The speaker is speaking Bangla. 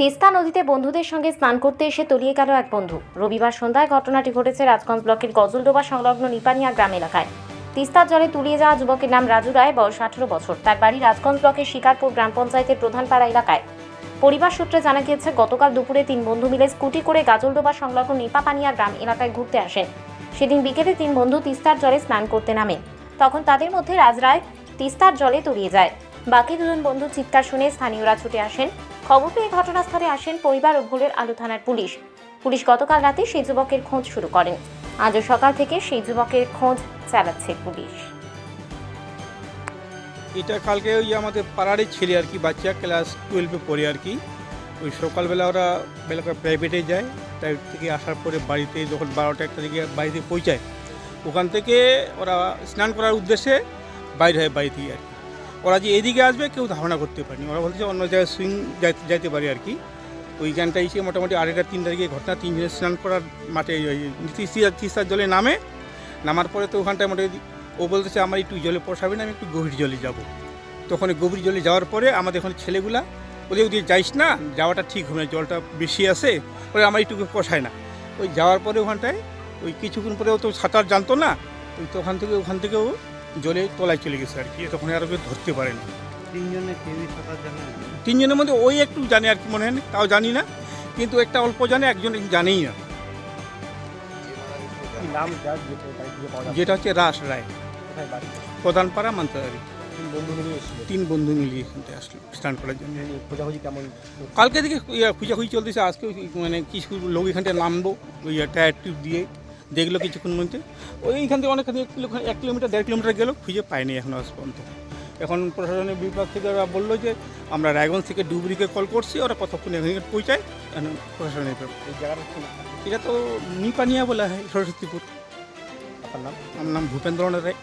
তিস্তা নদীতে বন্ধুদের সঙ্গে স্নান করতে এসে তলিয়ে গেল এক বন্ধু। রবিবার সন্ধ্যায় ঘটনাটি ঘটেছে রাজগঞ্জ ব্লকের গজলডোবা সংলগ্ন নিপানিয়া গ্রাম এলাকায়। তিস্তার জলে তলিয়ে যাওয়া যুবকের নাম রাজু রায়, বয়স 18 বছর। তার বাড়ি রাজগঞ্জ ব্লকের শিকারপুর গ্রাম পঞ্চায়েতের প্রধানপাড়া এলাকায়। পরিবার সূত্রে জানা গিয়েছে, গতকাল দুপুরে 3 বন্ধু মিলে স্কুটি করে গজলডোবা সংলগ্ন নিপাপানিয়া গ্রাম এলাকায় ঘুরতে আসেন। সেদিন বিকেলে 3 বন্ধু তিস্তার জলে স্নান করতে নামেন। তখন তাদের মধ্যে রাজ রায় তিস্তার জলে তলিয়ে যায়। বাকি 2 বন্ধু চিৎকার শুনে স্থানীয়রা ছুটে আসেন। খবর পেয়ে ঘটনাস্থলে আসেন পরিবার ও ভোরের আলো থানার পুলিশ গতকাল রাতে সেই যুবকের খোঁজ শুরু করেন। আজও সকাল থেকে সেই যুবকের খোঁজ চালাচ্ছে পুলিশ। এটা কালকে ওই আমাদের পাড়ারই ছেলে আর কি, বাচ্চা ক্লাস 12-এ পড়ে আর কি। ওই সকালবেলা ওরা প্রাইভেটে যায়, প্রাইভেট থেকে আসার পরে বাড়িতে যখন 12টা-1টা দিকে বাড়িতে পৌঁছায়, ওখান থেকে ওরা স্নান করার উদ্দেশ্যে বাইরে হয় বাড়ি থেকে আর কি। ওরা যে এদিকে আসবে কেউ ধারণা করতে পারেনি। ওরা বলছে অন্য জায়গায় সুইং যাইতে পারে আর কি। ওইখানটা এসে মোটামুটি 2:30-3টার দিকে ঘটনা। 3 জনের স্নান করার মাঠে তিস্তার জলে নামার পরে তো ওখানটায় মোটামুটি ও বলতেছে আমার একটু জলে পোষাবে না, আমি একটু গভীর জলে যাব। তখন গভীর জলে যাওয়ার পরে আমাদের এখন ছেলেগুলা বলে ওদিকে যাইস না, যাওয়াটা ঠিক হবে না, জলটা বেশি আছে, ওই আমার একটু পোষায় না। ওই যাওয়ার পরে ওখানটায় ওই কিছুক্ষণ পরে ও তো সাঁতার জানতো না, ওই তো ওখান থেকেও জলে তলায় চলে গেছে আর কি। তখন আর ওকে ধরতে পারেনি। 3 জনের মধ্যে ওই একটু জানে আর কি, মনে হয়, তাও জানি না, কিন্তু একটা অল্প জানে, একজন জানেই না, যেটা হচ্ছে রাস রায়, প্রধানপাড়া মান্তাদারি। 3 বন্ধু মিলিয়ে এখানটায় আসলো স্নান করার জন্য। কালকে থেকে খোঁজাখুঁজি চলতেছে। আজকে মানে কিছু লোক এখানটায় নামবো ওই টায়ার টিউব দিয়ে, দেখলো কিছুক্ষণ মধ্যে। ওইখান থেকে অনেকখানি 1 কিলোমিটার 1.5 কিলোমিটার গেল, খুঁজে পায়নি এখন আজ পর্যন্ত। এখন প্রশাসনের বিভাগ থেকে ওরা বললো যে আমরা রায়গঞ্জ থেকে ডুবুরিকে কল করছি, ওরা কতক্ষণ এখানে পৌঁছায়। প্রশাসনের এটা তো নিপানিয়া বলা হয়, সরস্বতীপুর। আমার নাম ভূপেন্দ্রনাথ রায়।